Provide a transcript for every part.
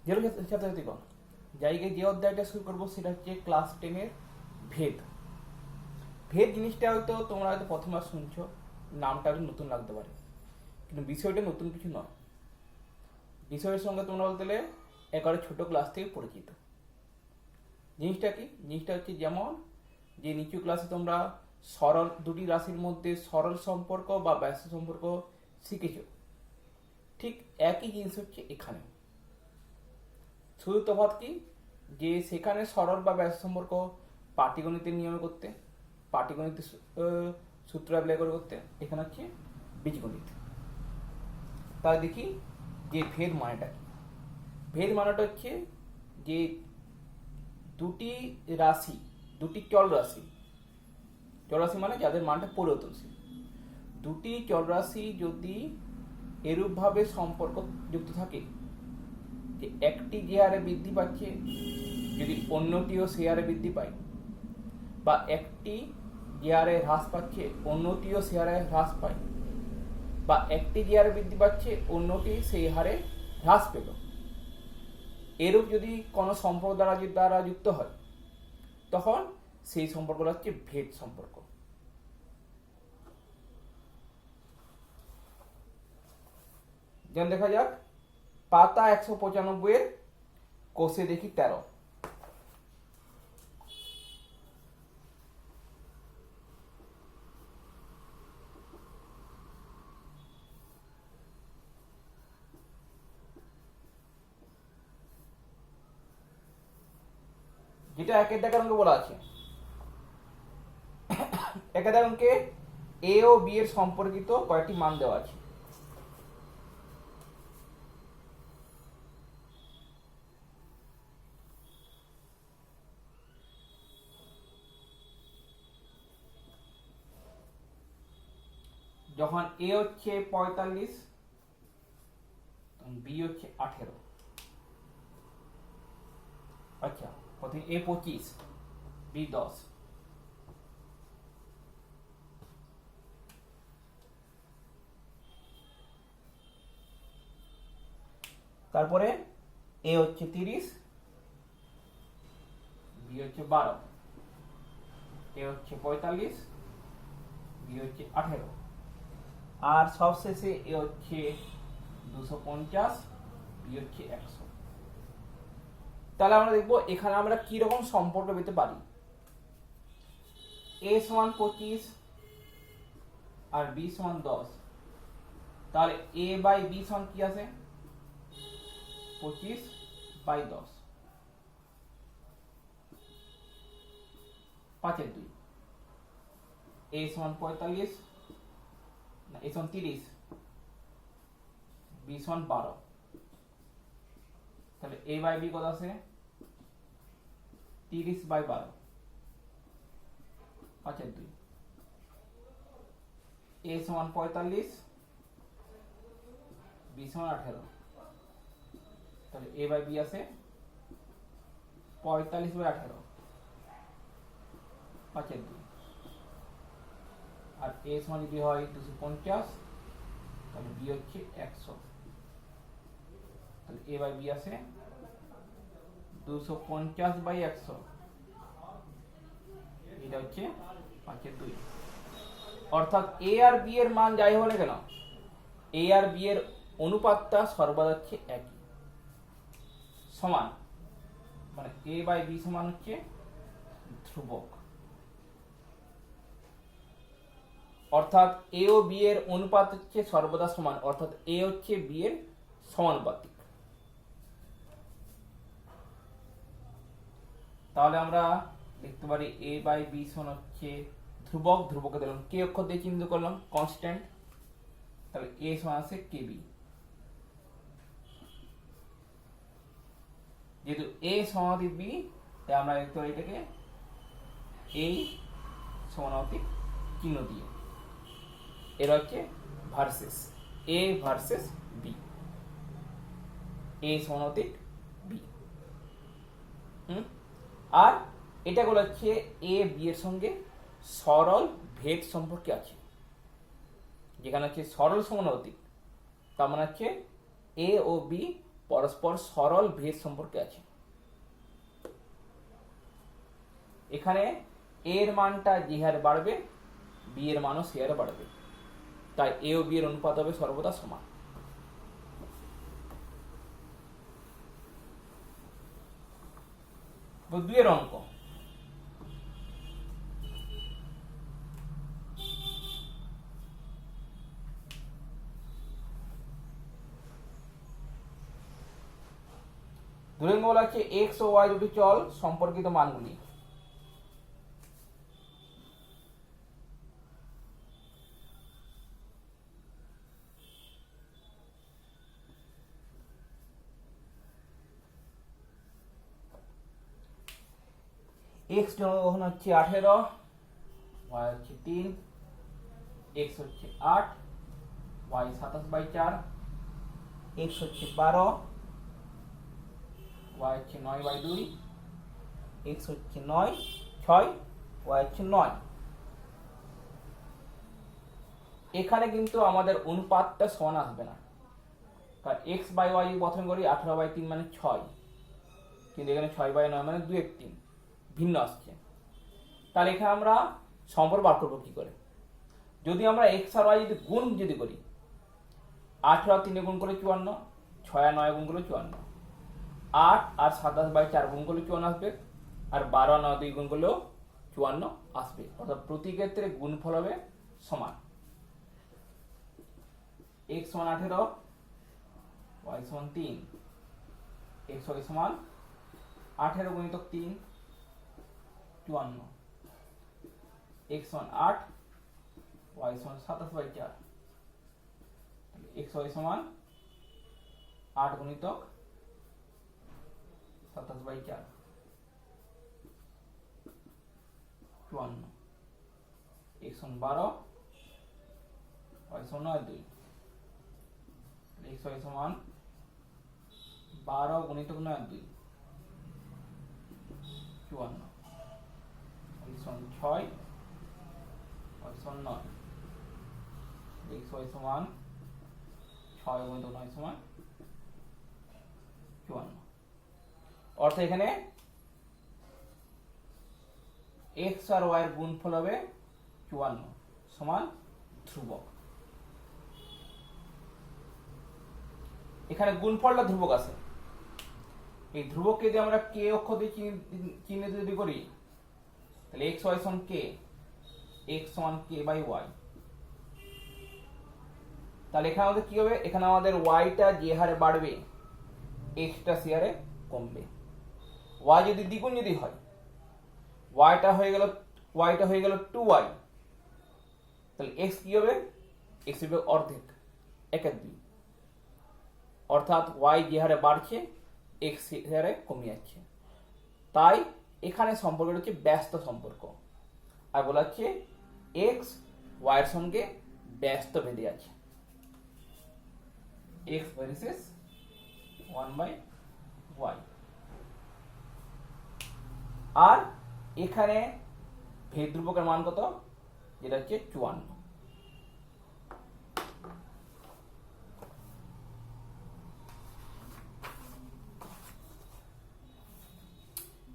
যেগুলো ছাত্রছাত্রীগণ, জায়গায় যে অধ্যায়টা শুরু করবো সেটা হচ্ছে ক্লাস 10-এর ভেদ। ভেদ জিনিসটা হয়তো তোমরা হয়তো প্রথমবার শুনছো, নামটা হয়তো নতুন লাগতে পারে, কিন্তু বিষয়টা নতুন কিছু নয়। বিষয়ের সঙ্গে তোমরা বলতে গেলে একেবারে ছোটো ক্লাস থেকে পরিচিত। জিনিসটা কি? জিনিসটা হচ্ছে যেমন যে নিচু ক্লাসে তোমরা সরল দুটি রাশির মধ্যে সরল সম্পর্ক বা ব্যস্ত সম্পর্ক শিখেছ, ঠিক একই জিনিস হচ্ছে এখানে। শুধু তফাৎ কি, যে সেখানে সরল বা ব্যস্ত সম্পর্ক পাটিগণিতের নিয়মে করতে, পাটিগণিতের সূত্র অ্যাপ্লাই করে করতে, এখানে হচ্ছে বীজগণিত। তাহলে দেখি যে ভেদ মানেটা কি। ভেদ মানেটা হচ্ছে যে দুটি রাশি, দুটি চল রাশি, চল রাশি মানে যাদের মানটা পরিবর্তনশীল, দুটি চল রাশি যদি এরূপভাবে সম্পর্ক যুক্ত থাকে যে একটি যে হারে বৃদ্ধি পাচ্ছে যদি অন্যটিও সে হারে বৃদ্ধি পায়, বা একটি যে হারে হ্রাস পাচ্ছে অন্যটিও সে হারে হ্রাস পায়, বা একটি যে হারে বৃদ্ধি পাচ্ছে অন্যটি সেই হারে হ্রাস পেল, এরূপ যদি কোনো সম্পর্ক দ্বারা যুক্ত হয় তখন সেই সম্পর্কটা হচ্ছে ভেদ সম্পর্ক। যেমন দেখা যাক পাতা 195-এর কোষে দেখি 13। যেটা একের দাগের অঙ্কে বলা আছে, একের দাগের অঙ্কে এ ও বি এর সম্পর্কিত কয়েকটি মান দেওয়া আছে। যখন এ হচ্ছে 45, বি হচ্ছে 18। আচ্ছা, প্রথমে এ 25, বি 10। তারপরে এ হচ্ছে 30, বি হচ্ছে 12, এ হচ্ছে 45, বি হচ্ছে 18, আর সবশেষে এ হচ্ছে 250, বি হচ্ছে 100। তাহলে আমরা দেখবো এখানে আমরা কি রকম সম্পর্ক পেতে পারি। এ সমান 25 আর বি সমান 10, তাহলে এ বাই বি সমান কি আছে? 25/10, 5/2। এ সমান 45, না এ সমান 30, বি সমান 12, তাহলে এ বাই বি কত আছে? 30/12, 5/2। এ সমান 45, বি সমান 18, তাহলে এ বাই বি আছে 45/18, 5/2। আর এ সমান যদি হয় 250, তাহলে বি হচ্ছে 100, তাহলে এ বাই বি আছে 250/100, এটা হচ্ছে 5/2। অর্থাৎ এ আর বি এর মান যাই হবে না কেন, এ আর বি এর অনুপাতটা সর্বদা হচ্ছে একই, সমান, মানে এ বাই বি সমান হচ্ছে ধ্রুবক। অর্থাৎ এ ও বি এর অনুপাত হচ্ছে সর্বদা সমান, অর্থাৎ এ হচ্ছে বি এর সমানুপাতিক। তাহলে আমরা লিখতে পারি এ বাই বি সমান হচ্ছে ধ্রুবক, ধ্রুবকে দিলাম কে অক্ষর দিয়ে চিহ্নিত করলাম কনস্ট্যান্ট, তাহলে এ সমান আছে কেবি। যেহেতু এ সমানুপাতিক বি, তাই আমরা লিখতে পারি এটাকে এই সমানুপাতিক চিহ্ন দিয়ে। এর হচ্ছে ভার্সেস, এ ভার্সেস বি, এ সমানুপাতিক বি। আর এটা বলা হচ্ছে এ বি এর সঙ্গে সরল ভেদ সম্পর্কে আছে, যেখানে হচ্ছে সরল সমানুপাতিক, তার মানে হচ্ছে এ ও বি পরস্পর সরল ভেদ সম্পর্কে আছে। এখানে এর মানটা যে হারে বাড়বে বি এর মানও সে হারে বাড়বে, তাই এ ও বি এর অনুপাত হবে সর্বদা সমান। দুইয়ের অঙ্ক, দুই অঙ্ক বলা হচ্ছে এক্স ও ওয়াই দুটি চল সম্পর্কিত মানগুলি। এক্স যখন হচ্ছে 18, ওয়াই হচ্ছে 3, এক্স হচ্ছে 8, ওয়াই 27/4, এক্স হচ্ছে 12, ওয়াই হচ্ছে 9/2, এক্স হচ্ছে 6, ওয়াই হচ্ছে 9। এখানে কিন্তু আমাদের অনুপাতটা সমান আসবে না, কারণ এক্স বাই ওয়াই প্রথমে করি 18/3 মানে 6, কিন্তু এখানে 6/9 মানে 2/3 ভিন্ন আসছে। তাহলে এখানে আমরা সম্পর্ক বার করবো কি করে? যদি আমরা এক্স আর ওয়াই যদি গুণ যদি করি, 18 আর 3 গুণ করলে 54, 6 আর 9 গুণ করলে 54, 8 আর 27/4 গুণ করলে 54 আসবে, আর 12 আর 9 2 গুণ করলেও 54 আসবে। অর্থাৎ প্রতি ক্ষেত্রে গুণফল হবে সমান। এক্স সমান 18, ওয়াই সমান 3, এক্স ওয়াই সমান 18 গুণিতক 3 54, এক্স সমান 8, ওয়াই সমান 27/4, এক্স ওয়াই সমান 8 গুণিতক 27/4 54, এক্স সমান 12, ওয়াই সমান 9/2, এক্স ওয়াই সমান 12 গুণিতক 9/2 54, এক্স সমান 6, ওয়াই সমান 9, এক্স ওয়াই সমান 6 গুণিতক 9 সমান 54। অর্থাৎ এখানে এক্স আর ওয়াই এর গুণফল হবে 54 সমান ধ্রুবক। এখানে গুণফলটা ধ্রুবক আছে, এই ধ্রুবককে যদি আমরা কে অক্ষ দিয়ে চিহ্নিত যদি করি, তাহলে এক্স ওয়াই সমান কে, এক্স সমান কে বাই ওয়াই। তাহলে এখানে আমাদের কি হবে? এখানে আমাদের ওয়াইটা যে হারে বাড়বে এক্সটা সে হারে কমবে। ওয়াই যদি দ্বিগুণ যদি হয়, ওয়াইটা হয়ে গেল 2y, তাহলে এক্স কি হবে? এক্স হবে অর্ধেক, 1/2। অর্থাৎ ওয়াই যে হারে বাড়ছে এক্স হারে কমে যাচ্ছে। তাই এখানে সম্পর্কটা হচ্ছে ব্যস্ত সম্পর্ক, আর বলা হচ্ছে এক্স ওয়াই এর সঙ্গে ব্যস্ত বেঁধে আছে, এক্স ভার্সেস 1/y। আর এখানে ভেদ ধ্রুবকের মান কত? যেটা হচ্ছে 54।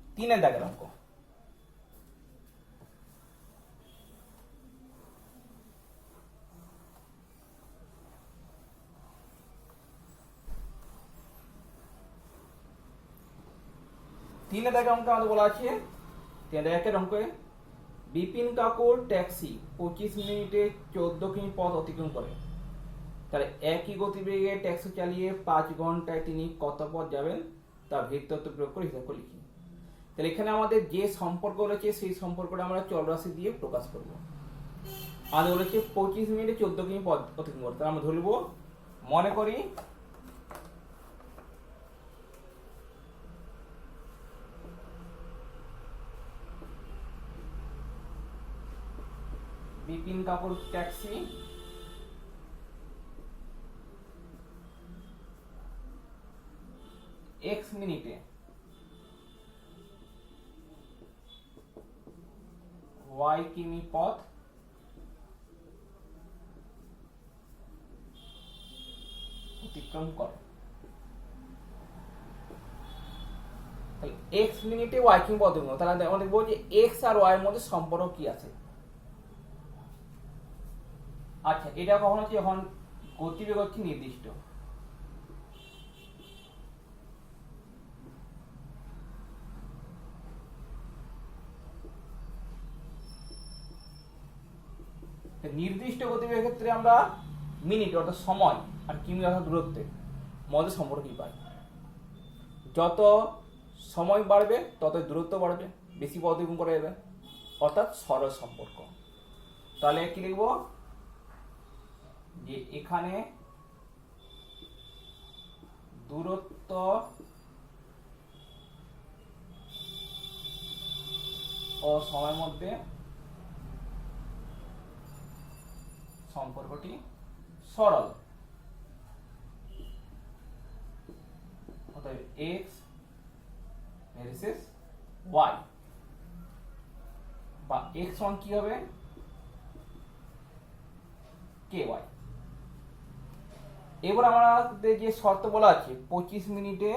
3 দাগের অঙ্ক, আমাদের বলা আছে 3 অঙ্কে বিপিন কাকুর ট্যাক্সি 25 মিনিটে 14 কিমি পথ অতিক্রম করে। তাহলে একই গতিবেগে ট্যাক্সি চালিয়ে 5 ঘন্টায় তিনি কত পথ যাবেন তা ভেদ তত্ত্ব প্রয়োগ করে হিসাব করে লিখি। তাহলে এখানে আমাদের যে সম্পর্ক রয়েছে সেই সম্পর্কটা আমরা চলরাশি দিয়ে প্রকাশ করব। আমাদের বলেছে 25 মিনিটে 14 কিমি পথ অতিক্রম করে, তাহলে আমরা ধরব, মনে করি বিপিন কাপুর ট্যাক্সি x মিনিটে y কিমি পথ অতিক্রম করে। তাহলে এক্স মিনিটে ওয়াই কিং পদ্ধতি, তাহলে আমরা দেখবো যে এক্স আর ওয়াই এর মধ্যে সম্পর্ক কি আছে। আচ্ছা, এটা কখন হচ্ছে যখন গতিবেগ হচ্ছে নির্দিষ্ট। নির্দিষ্ট গতিবেগের ক্ষেত্রে আমরা মিনিট অর্থাৎ সময় আর কিমি অর্থাৎ দূরত্বের মধ্যে সম্পর্ক কি পাই। যত সময় বাড়বে তত দূরত্ব বাড়বে, বেশি পথ অতিক্রম করা যাবে, অর্থাৎ সরল সম্পর্ক। তাহলে কি লিখব যে এখানে দূরত্ব ও সময়ের মধ্যে সম্পর্কটি সরল, অতএব এক্স ভার্সেস ওয়াই বা এক্স ওয়ান কি হবে কে ওয়াই। এবার আমাদের যে শর্ত বলা আছে 25 মিনিটে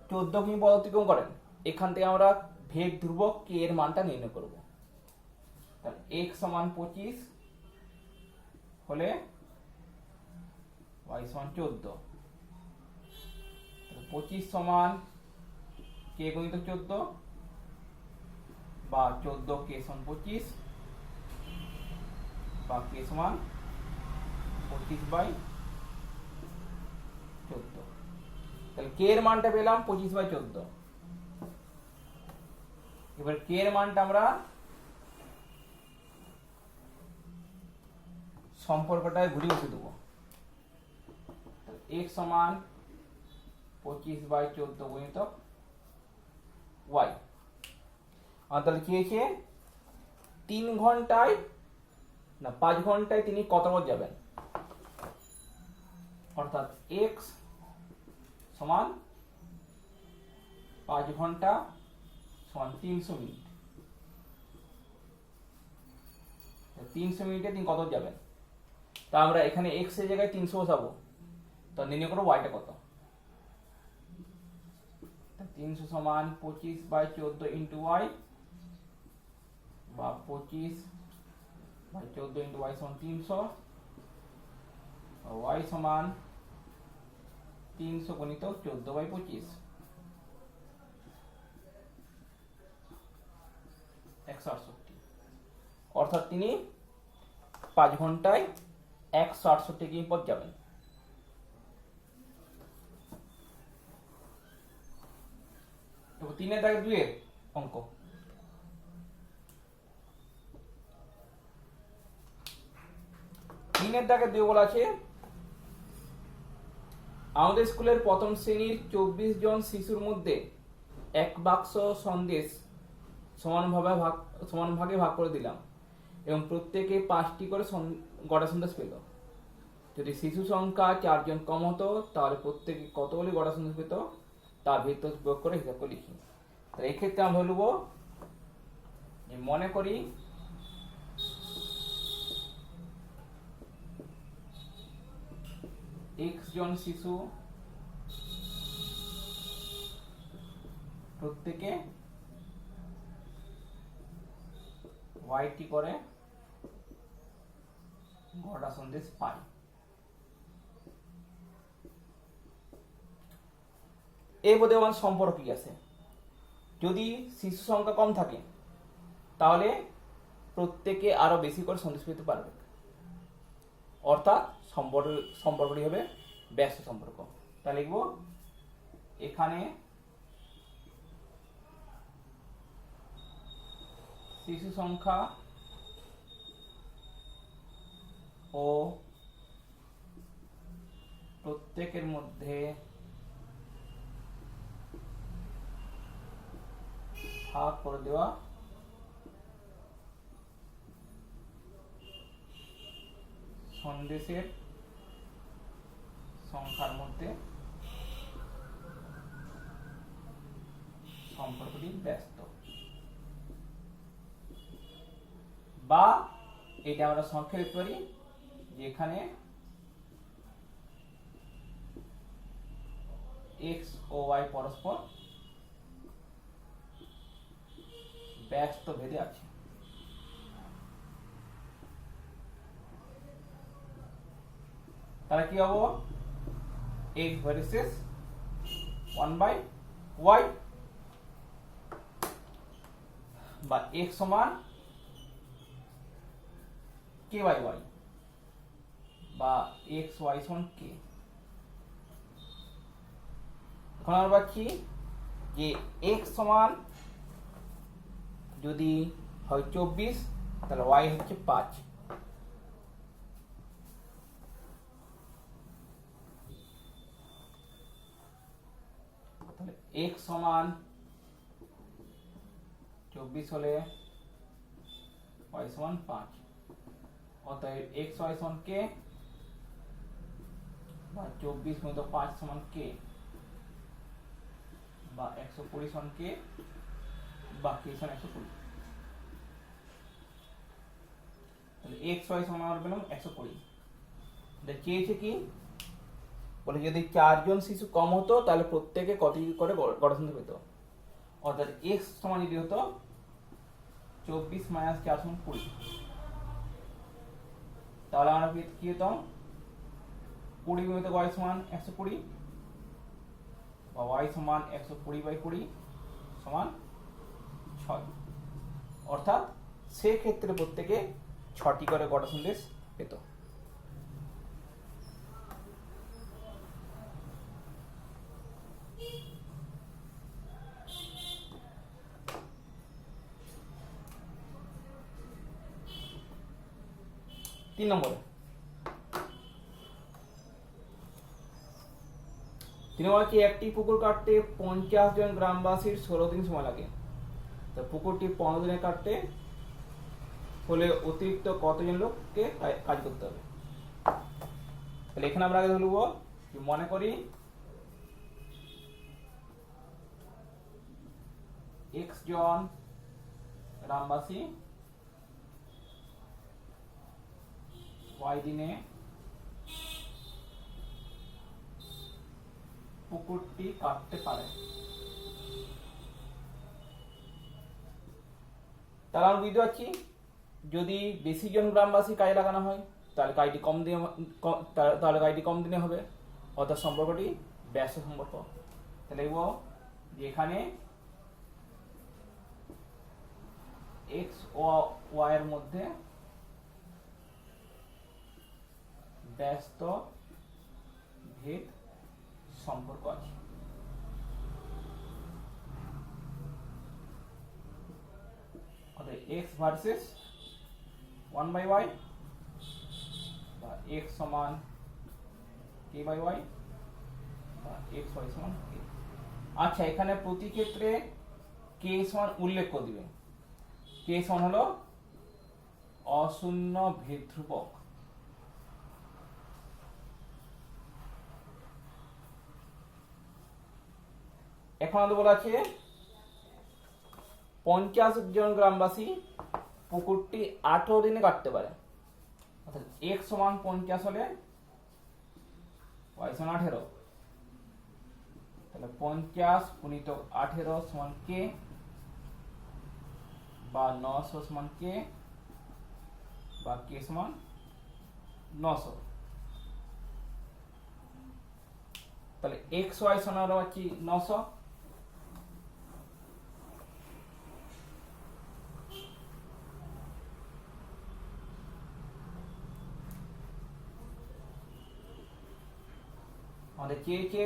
14 কিমি পথ অতিক্রম করেন, এখান থেকে আমরা ভেগ ধ্রুবক কে এর মানটা নির্ণয় করব। তাহলে x সমান 25 হলে y সমান 14, 25 সমান কে গুণিত 14 বা 14 কে সমান 25 বা কে সমান 25/14। তাহলে কে এর মানটা পেলাম 25/14। এবার কে এর মানটা আমরা সম্পর্কটায় ঘুরিয়ে বসে দেবো। x সমান 25/14 গুণিত y। আর তাহলে কি হয়েছে 3 ঘন্টায় না 5 ঘন্টায় তিনি কত পথ যাবেন, অর্থাৎ x সমান 5 ঘন্টা সমান 300 মিনিট। 300 মিনিটে তিনি কত যাবেন, তা আমরা এখানে x এর জায়গায় 300 বসাবো, তো নির্ণয় করব y টা কত। 300 সমান 25/14 ইন্টু y বা 25/14 ইন্টু y সমান 300, y সমান 300 গুণিত 14/25, 168। অর্থাৎ তিনি 5 ঘন্টায় 168 কিমি পথ যাবেন। এবার 3 এর দাগে 2 এর অঙ্ক। তিনের দাগে 2 বলা আছে আমাদের স্কুলের প্রথম শ্রেণীর 24 জন শিশুর মধ্যে এক বাক্স সন্দেশ সমান ভাগে ভাগ করে দিলাম এবং প্রত্যেকে 5টি করে গড়া সন্দেশ পেল। যদি শিশু সংখ্যা 4 জন কম হতো তাহলে প্রত্যেকে কতগুলি গড়া সন্দেশ পেত তা ভিতর প্রয়োগ করে হিসাব করে লিখি। তাহলে এই ক্ষেত্রে আমরা বলবো মনে করি x জন শিশু প্রত্যেকে y করে গড়া সন্দেশ পায়। এই বোধমান সম্পর্ক কি আছে, যদি শিশু সংখ্যা কম থাকে তাহলে প্রত্যেকে আরো বেশি করে সন্দেশ পেতে পারবে, অর্থাৎ সম্পর্কটি হবে ব্যস্ত সম্পর্ক। তাহলে লিখব এখানে শিশু সংখ্যা ও প্রত্যেকের মধ্যে ভাগ করে দেওয়া সন্দেশের সংখ্যার মধ্যে সম্পর্কটি ব্যস্ত। বা এটা আমরা সংখ্যা লিখতে পারি যেখানে x ও y পরস্পর ব্যস্ত ভেদে আছে। তাহলে কি হবো, x ভার্সেস 1/y বা x সমান k/y বা x y সমান k। এখন আমরা পাচ্ছি যে x সমান যদি হয় 24 তাহলে y হচ্ছে 5। তাহলে x সমান 24 হলে y সমান 5, অতএব x y সমান k বা 24 গুণিত 5 সমান k বা 120 সমান k বা k সমান 120। তাহলে x y সমান আমরা পেলাম 120। এটা চেয়েছে কি বলে যদি 4 জন শিশু কম হতো তাহলে প্রত্যেকে কত করে গড়সংখ্যা পেত, অর্থাৎ x সমান যদি হতো 24 মাইনাস 4 সমান 20, তাহলে আমরা কি হতাম 20 গুণিত y সমান 120 বা y সমান 120/20 সমান 6, অর্থাৎ সেক্ষেত্রে প্রত্যেকে 6টি করে গড় সন্দেশ পেত। তিন নম্বরে কি একটি পুকুর কাটতে 50 জন গ্রামবাসীর 16 দিন সময় লাগে, তো পুকুরটি 15 দিনে কাটতে হলে অতিরিক্ত কতজন লোককে কাজ করতে হবে। তাহলে এখানে আমরা আগে ধরব মনে করি x জন গ্রামবাসী y দিনে পুকুরটি কাটতে পারে। তাহলে আমরা বুঝতে পারছি যদি বেশি জন গ্রামবাসী কাজে লাগানো হয় তাহলে কাজটি কম দিনে হবে, অর্থাৎ সম্পর্কটি ব্যস্ত সম্পর্ক। তাহলে লিখব যে এখানে x ও y এর মধ্যে ব্যস্ত ভেদ সম্পর্ক আছে। অর্থাৎ x ভার্সেস 1/y বা x সমান k/y বা x y সমান k। আচ্ছা, এখানে প্রতি ক্ষেত্রে k সমান উল্লেখ করে দিবেন। k সমান হলো অশূন্য ভেদ ধ্রুবক। এখন আমাদের বলা আছে 50 জন গ্রামবাসী পুকুরটি 18 দিনে কাটতে পারে, অর্থাৎ x সমান 50 হলে y সমান 18, তাহলে 50 গুণিত 18 সমান k বা 900 সমান k বা k সমান 900। তাহলে x y সমান আমরা পাচ্ছি 900। আমাদের চেয়েছে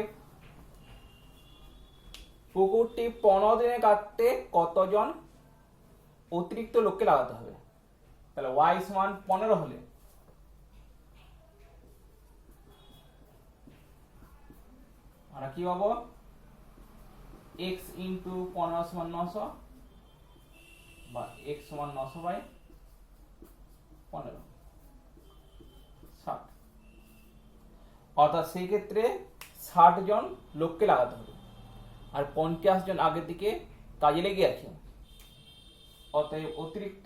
পুকুরটি 15 দিনে কাটতে কতজন অতিরিক্ত লোককে লাগাতে হবে। তাহলে y সমান 15 হলে আমরা কি পাবো, x ইন্টু 15 সমান 900 বা x সমান 900/15 60, অর্থাৎ সেই ক্ষেত্রে 60 জন লোককে লাগাতে হবে আর 50 জন আগের দিকে কাজে লেগে আছে, অতএব অতিরিক্ত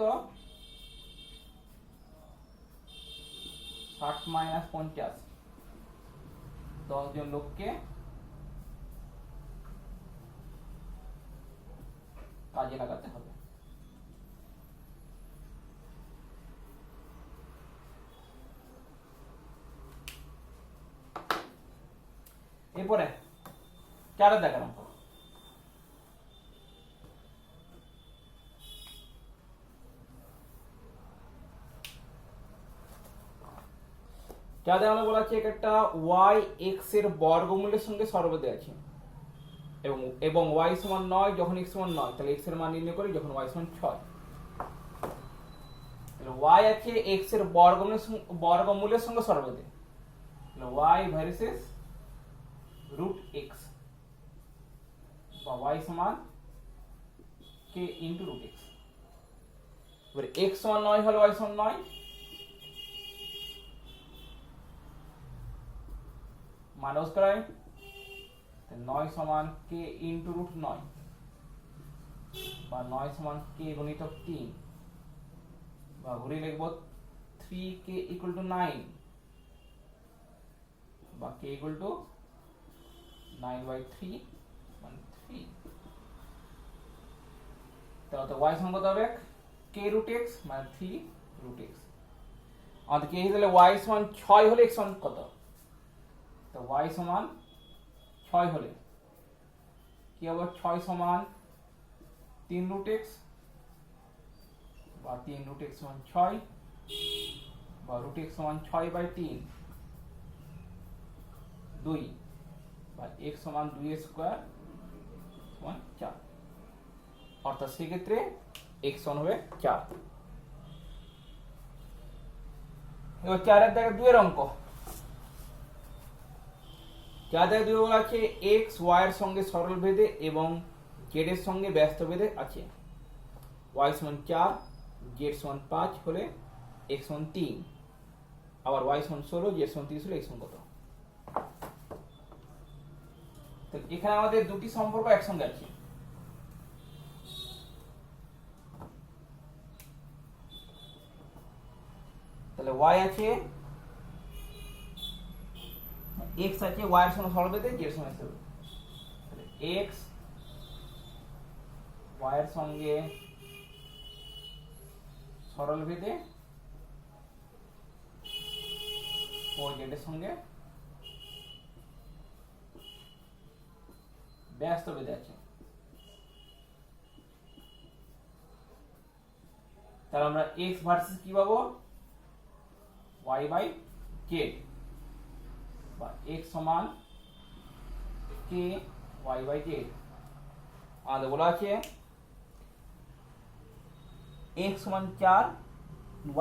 60 মাইনাস 50 10 জন লোককে কাজে লাগাতে হবে। এরপরে 4 এর দাগের অঙ্ক। যাদের আমরা বলা আছে একটা y x এর বর্গমূলের সঙ্গে সর্বদা আছে এবং y সমান 9 যখন x সমান 9 তাহলে x এর মান নির্ণয় করি যখন y সমান 6। তাহলে y আছে x এর বর্গমূলের সঙ্গে সর্বদা, তাহলে y ভার্সেস রুট x বা y সমান k ইনটু রুট x। এবার x সমান 9 হলে y সমান 9, মাইনাস করাই 9 সমান k ইনটু রুট 9 বা 9 সমান k গুণিতক 3 বা ঘুরে লিখব 3k ইকুয়াল টু 9 বা k ইকুয়াল টু 9/3 মানে 3। তাহলে y সমান কত হবে k রুট x মানে 3 রুট x। আমাদের k হলে y সমান 6 হলে x সমান কত, তো y সমান 6 হলে কি হবে 6 সমান 3 রুট x বা 3 রুট x সমান 6 বা রুট x সমান 6/3 2 বা x সমান 2 স্কয়ার সমান 4, অর্থাৎ সেই ক্ষেত্রে x সমান হবে 4। এবার 4 এর দাগে 2 এর অঙ্ক। যাদের দুই বলা আছে x y এর সঙ্গে সরল ভেদে এবং z এর সঙ্গে ব্যস্ত ভেদে আছে। y সমান 4 z সমান 5 হলে x সমান 3, আবার y সমান 16 z সমান 30 হলে x সমান কত। তো এখানে আমাদের দুটি সম্পর্ক একসঙ্গে আছে। তাহলে y আছে x আছে y এর সঙ্গে সরল ভেদে z এর সঙ্গে সরল, তাহলে x y এর সঙ্গে সরল ভেদে ও z এর সঙ্গে ব্যস্ত ভেদে আছে। তাহলে আমরা x ভার্সেস কি পাবো y/z বা x সমান k y/z। আমাদের বলা আছে x সমান 4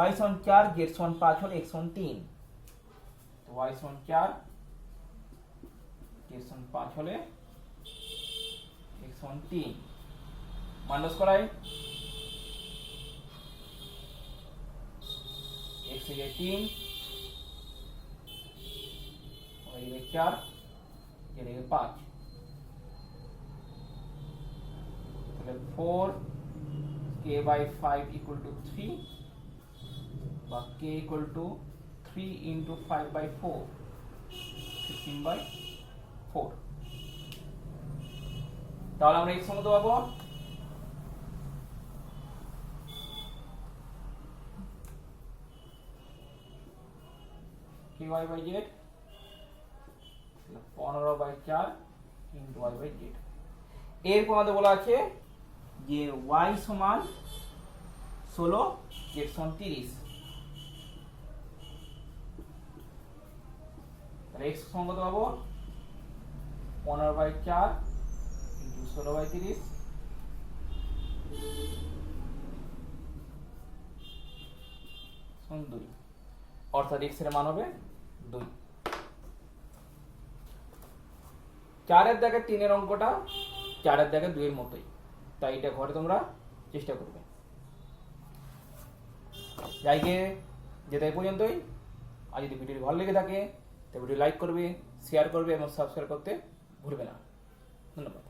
y সমান 4 z সমান 5 হলে x সমান 3, তো y সমান 4 z সমান 5 হলে x সমান 3, মাইনাস করাই x এর 3 y এর 4 z এর 5, তাহলে 4 k/5 equal to 3 বা k equal to 3 into 5/4 15/4। তাহলে আমরা x সমান কত পাবো ky/z 15/4 into y/z। এরপর আমাদের বলা আছে যে y সমান 16 z সমান 30, তাহলে x সমান কত পাবো 15/4 into 16/30 সমান 2, অর্থাৎ x এর মান হবে 2। 4 এর দাগে 3 এর অঙ্কটা 4 এর দাগে 2 এর মতোই, তাই এটা ঘরে তোমরা চেষ্টা করবে। যাইগে যেটা এই পর্যন্তই। আর যদি ভিডিওটি ভালো লেগে থাকে তাহলে ভিডিও লাইক করবে, শেয়ার করবে এবং সাবস্ক্রাইব করতে ভুলবে না। ধন্যবাদ।